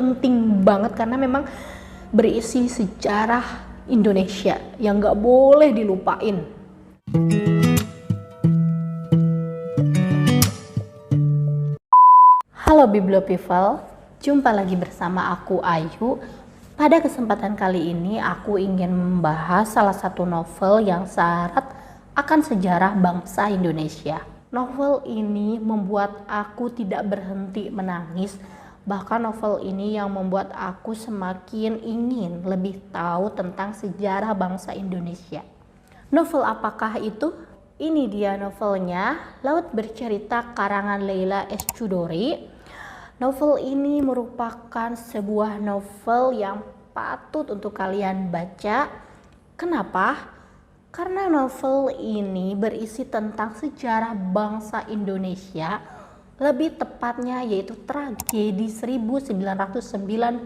penting banget karena memang berisi sejarah Indonesia yang nggak boleh dilupain. Halo Bibliopeople, jumpa lagi bersama aku Ayu. Pada kesempatan kali ini aku ingin membahas salah satu novel yang syarat akan sejarah bangsa Indonesia. Novel ini membuat aku tidak berhenti menangis. Bahkan novel ini yang membuat aku semakin ingin lebih tahu tentang sejarah bangsa Indonesia. Novel apakah itu? Ini dia novelnya, Laut Bercerita karangan Leila S. Chudori. Novel ini merupakan sebuah novel yang patut untuk kalian baca. Kenapa? Karena novel ini berisi tentang sejarah bangsa Indonesia, lebih tepatnya yaitu tragedi 1998.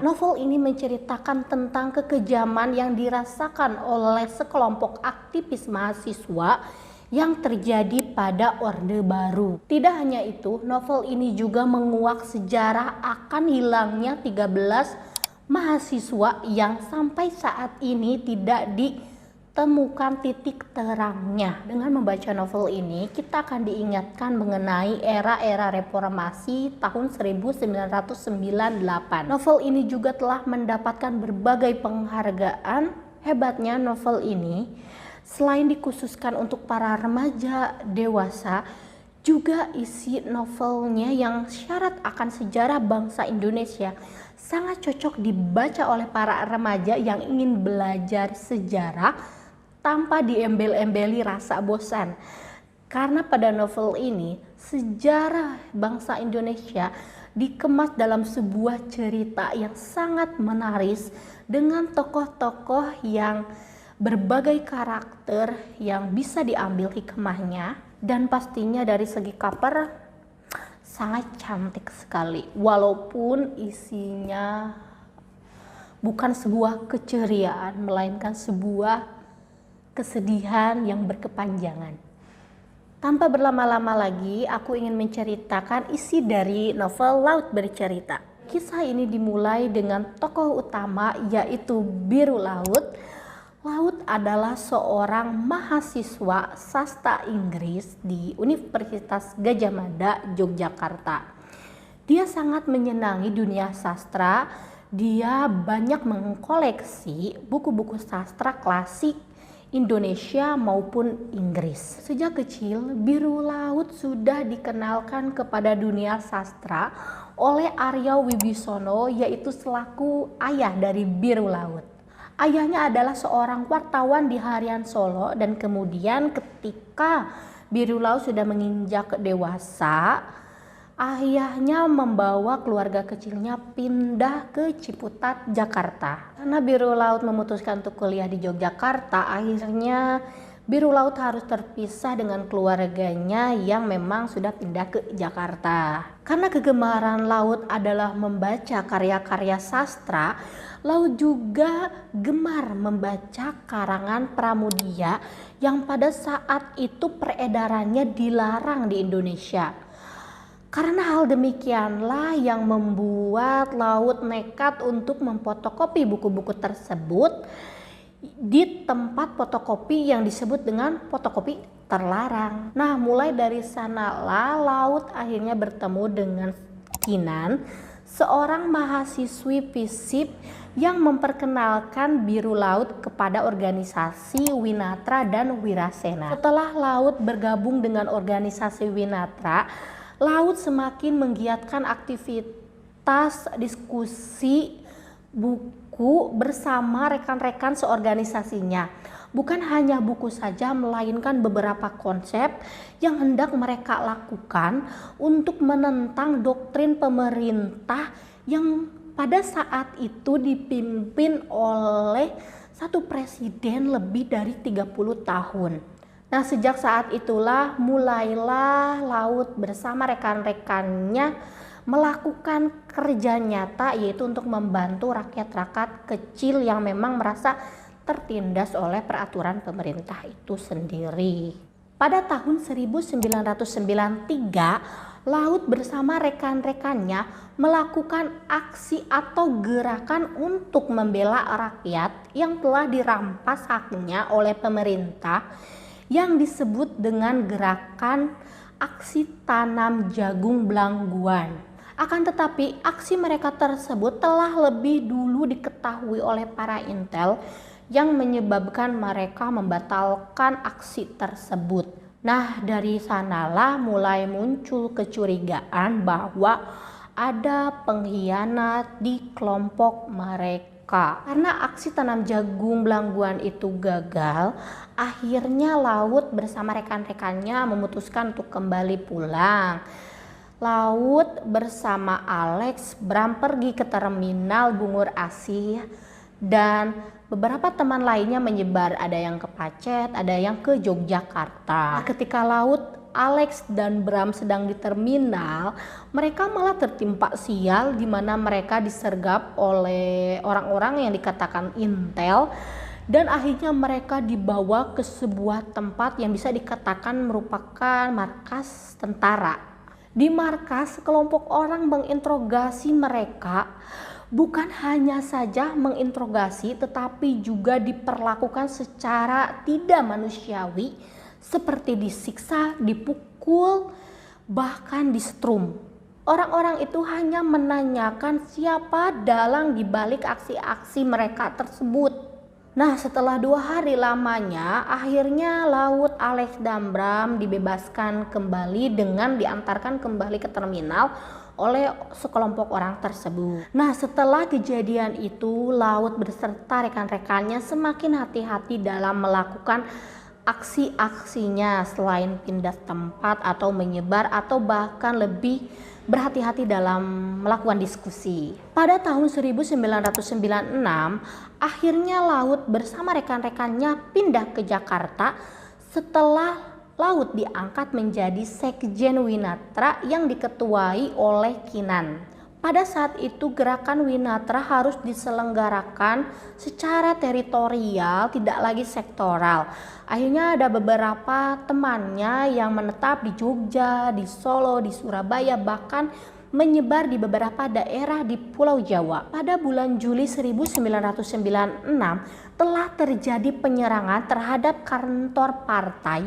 Novel ini menceritakan tentang kekejaman yang dirasakan oleh sekelompok aktivis mahasiswa yang terjadi pada Orde Baru. Tidak hanya itu, novel ini juga menguak sejarah akan hilangnya 13 mahasiswa yang sampai saat ini tidak ditemukan titik terangnya. Dengan membaca novel ini, kita akan diingatkan mengenai era-era reformasi tahun 1998. Novel ini juga telah mendapatkan berbagai penghargaan. Hebatnya novel ini, selain dikhususkan untuk para remaja dewasa, juga isi novelnya yang syarat akan sejarah bangsa Indonesia sangat cocok dibaca oleh para remaja yang ingin belajar sejarah tanpa diembel-embeli rasa bosan. Karena pada novel ini, sejarah bangsa Indonesia dikemas dalam sebuah cerita yang sangat menarik dengan tokoh-tokoh yang berbagai karakter yang bisa diambil hikmahnya, dan pastinya dari segi cover sangat cantik sekali, walaupun isinya bukan sebuah keceriaan melainkan sebuah kesedihan yang berkepanjangan. Tanpa berlama-lama lagi, aku ingin menceritakan isi dari novel Laut Bercerita. Kisah ini dimulai dengan tokoh utama yaitu Biru Laut. Laut adalah seorang mahasiswa sastra Inggris di Universitas Gadjah Mada, Yogyakarta. Dia sangat menyenangi dunia sastra. Dia banyak mengkoleksi buku-buku sastra klasik Indonesia maupun Inggris. Sejak kecil, Biru Laut sudah dikenalkan kepada dunia sastra oleh Arya Wibisono, yaitu selaku ayah dari Biru Laut. Ayahnya adalah seorang wartawan di harian Solo, dan kemudian ketika Biru Laut sudah menginjak dewasa, ayahnya membawa keluarga kecilnya pindah ke Ciputat, Jakarta. Karena Biru Laut memutuskan untuk kuliah di Yogyakarta, akhirnya Biru Laut harus terpisah dengan keluarganya yang memang sudah pindah ke Jakarta. Karena kegemaran Laut adalah membaca karya-karya sastra, Laut juga gemar membaca karangan Pramudia yang pada saat itu peredarannya dilarang di Indonesia. Karena hal demikianlah yang membuat Laut nekat untuk memfotokopi buku-buku tersebut di tempat fotokopi yang disebut dengan fotokopi terlarang. Nah, mulai dari sanalah Laut akhirnya bertemu dengan Kinan, seorang mahasiswi FISIP yang memperkenalkan Biru Laut kepada organisasi Winatra dan Wirasena. Setelah Laut bergabung dengan organisasi Winatra, Laut semakin menggiatkan aktivitas diskusi buku bersama rekan-rekan seorganisasinya. Bukan hanya buku saja, melainkan beberapa konsep yang hendak mereka lakukan untuk menentang doktrin pemerintah yang pada saat itu dipimpin oleh satu presiden lebih dari 30 tahun. Nah, sejak saat itulah mulailah Laut bersama rekan-rekannya melakukan kerja nyata, yaitu untuk membantu rakyat-rakyat kecil yang memang merasa tertindas oleh peraturan pemerintah itu sendiri. Pada tahun 1993, Laut bersama rekan-rekannya melakukan aksi atau gerakan untuk membela rakyat yang telah dirampas haknya oleh pemerintah yang disebut dengan gerakan aksi tanam jagung Belangguan. Akan tetapi aksi mereka tersebut telah lebih dulu diketahui oleh para intel yang menyebabkan mereka membatalkan aksi tersebut. Nah, dari sanalah mulai muncul kecurigaan bahwa ada pengkhianat di kelompok mereka. Karena aksi tanam jagung Belangguan itu gagal, akhirnya Laut bersama rekan-rekannya memutuskan untuk kembali pulang. Laut bersama Alex, Bram pergi ke terminal Bungur Asih dan beberapa teman lainnya menyebar, ada yang ke Pacet, ada yang ke Yogyakarta. Ketika Laut, Alex dan Bram sedang di terminal, mereka malah tertimpa sial di mana mereka disergap oleh orang-orang yang dikatakan intel dan akhirnya mereka dibawa ke sebuah tempat yang bisa dikatakan merupakan markas tentara. Di markas, sekelompok orang menginterogasi mereka. Bukan hanya saja menginterogasi, tetapi juga diperlakukan secara tidak manusiawi, seperti disiksa, dipukul, bahkan disetrum. Orang-orang itu hanya menanyakan siapa dalang di balik aksi-aksi mereka tersebut. Nah, setelah 2 hari lamanya, akhirnya Laut, Alex, dan Bram dibebaskan kembali dengan diantarkan kembali ke terminal oleh sekelompok orang tersebut. Nah, setelah kejadian itu, Laut beserta rekan-rekannya semakin hati-hati dalam melakukan aksi-aksinya selain pindah tempat atau menyebar atau bahkan lebih berhati-hati dalam melakukan diskusi. Pada tahun 1996, akhirnya Laut bersama rekan-rekannya pindah ke Jakarta setelah Laut diangkat menjadi Sekjen Winatra yang diketuai oleh Kinan. Pada saat itu gerakan Winatra harus diselenggarakan secara teritorial, tidak lagi sektoral. Akhirnya ada beberapa temannya yang menetap di Jogja, di Solo, di Surabaya, bahkan menyebar di beberapa daerah di Pulau Jawa. Pada bulan Juli 1996 telah terjadi penyerangan terhadap kantor partai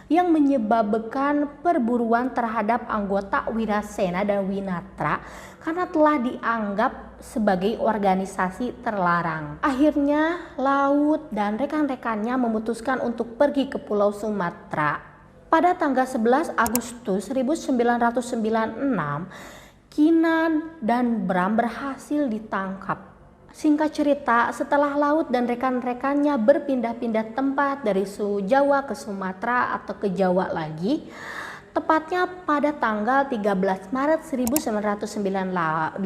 yang menyebabkan perburuan terhadap anggota Wirasena dan Winatra karena telah dianggap sebagai organisasi terlarang. Akhirnya Laut dan rekan-rekannya memutuskan untuk pergi ke Pulau Sumatera. Pada tanggal 11 Agustus 1996, Kinan dan Bram berhasil ditangkap. Singkat cerita, setelah Laut dan rekan-rekannya berpindah-pindah tempat dari Jawa ke Sumatera atau ke Jawa lagi, tepatnya pada tanggal 13 Maret 1998,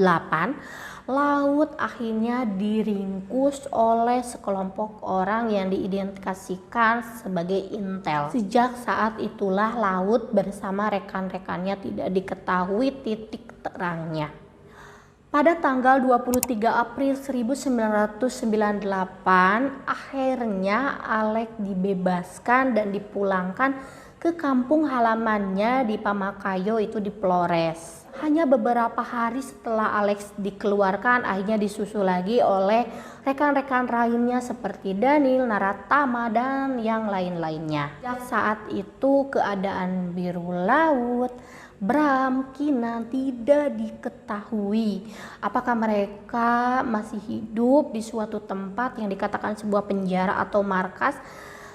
Laut akhirnya diringkus oleh sekelompok orang yang diidentifikasikan sebagai intel. Sejak saat itulah Laut bersama rekan-rekannya tidak diketahui titik terangnya. Pada tanggal 23 April 1998, akhirnya Alex dibebaskan dan dipulangkan ke kampung halamannya di Pamakayo, itu di Flores. Hanya beberapa hari setelah Alex dikeluarkan, akhirnya disusul lagi oleh rekan-rekan lainnya seperti Daniel, Naratama, dan yang lain-lainnya. Sejak saat itu keadaan Biru Laut, Bram, Kinan tidak diketahui apakah mereka masih hidup di suatu tempat yang dikatakan sebuah penjara atau markas,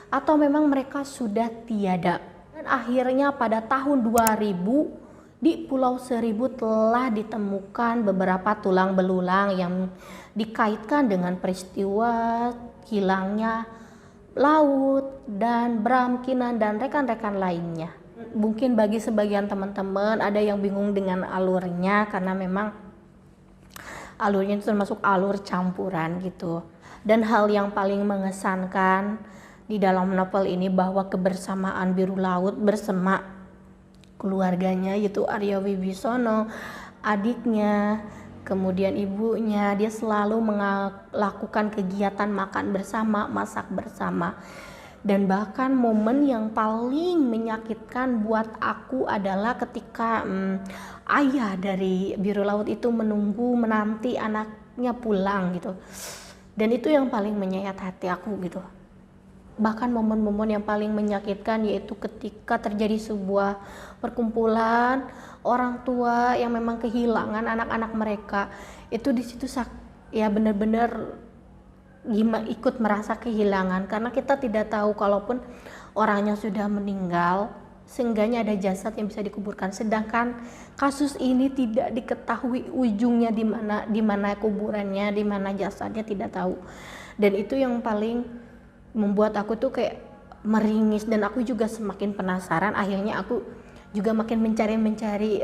atau memang mereka sudah tiada. Dan akhirnya pada tahun 2000 di Pulau Seribu telah ditemukan beberapa tulang belulang yang dikaitkan dengan peristiwa hilangnya Laut dan Bram, Kinan, dan rekan-rekan lainnya. Mungkin bagi sebagian teman-teman ada yang bingung dengan alurnya karena memang alurnya itu termasuk alur campuran gitu. Dan hal yang paling mengesankan di dalam novel ini bahwa kebersamaan Biru Laut bersama keluarganya, yaitu Arya Wibisono, adiknya, kemudian ibunya, dia selalu melakukan kegiatan makan bersama, masak bersama. Dan bahkan momen yang paling menyakitkan buat aku adalah ketika ayah dari biru laut itu menanti anaknya pulang gitu. Dan itu yang paling menyayat hati aku gitu. Bahkan momen-momen yang paling menyakitkan yaitu ketika terjadi sebuah perkumpulan orang tua yang memang kehilangan anak-anak mereka. Itu di situ ya benar-benar ikut merasa kehilangan, karena kita tidak tahu kalaupun orangnya sudah meninggal, seenggaknya ada jasad yang bisa dikuburkan. Sedangkan kasus ini tidak diketahui ujungnya di mana kuburannya, di mana jasadnya, tidak tahu. Dan itu yang paling membuat aku tuh kayak meringis, dan aku juga semakin penasaran. Akhirnya aku juga makin mencari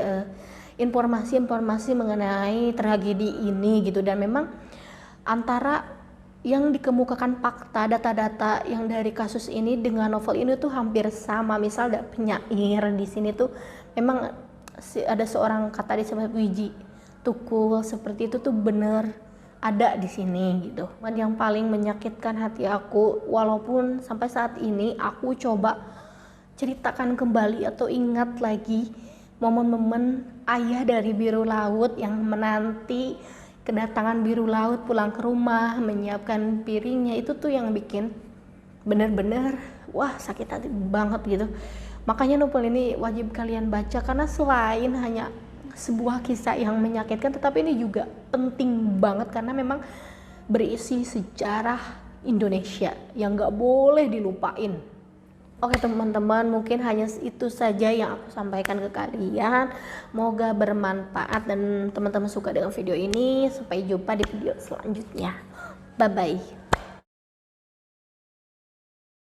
informasi mengenai tragedi ini gitu. Dan memang antara yang dikemukakan fakta, data-data yang dari kasus ini dengan novel ini tuh hampir sama. Misal ada penyair di sini tuh memang ada seorang kata disebut Wiji Tukul, seperti itu tuh bener ada di sini gitu. Dan yang paling menyakitkan hati aku, walaupun sampai saat ini aku coba ceritakan kembali atau ingat lagi momen-momen ayah dari biru laut yang menanti kedatangan biru laut pulang ke rumah, menyiapkan piringnya, itu tuh yang bikin bener-bener wah sakit hati banget gitu. Makanya novel ini wajib kalian baca, karena selain hanya sebuah kisah yang menyakitkan, tetapi ini juga penting banget karena memang berisi sejarah Indonesia yang gak boleh dilupain. Oke teman-teman, mungkin hanya itu saja yang aku sampaikan ke kalian. Semoga bermanfaat dan teman-teman suka dengan video ini. Sampai jumpa di video selanjutnya. Bye bye.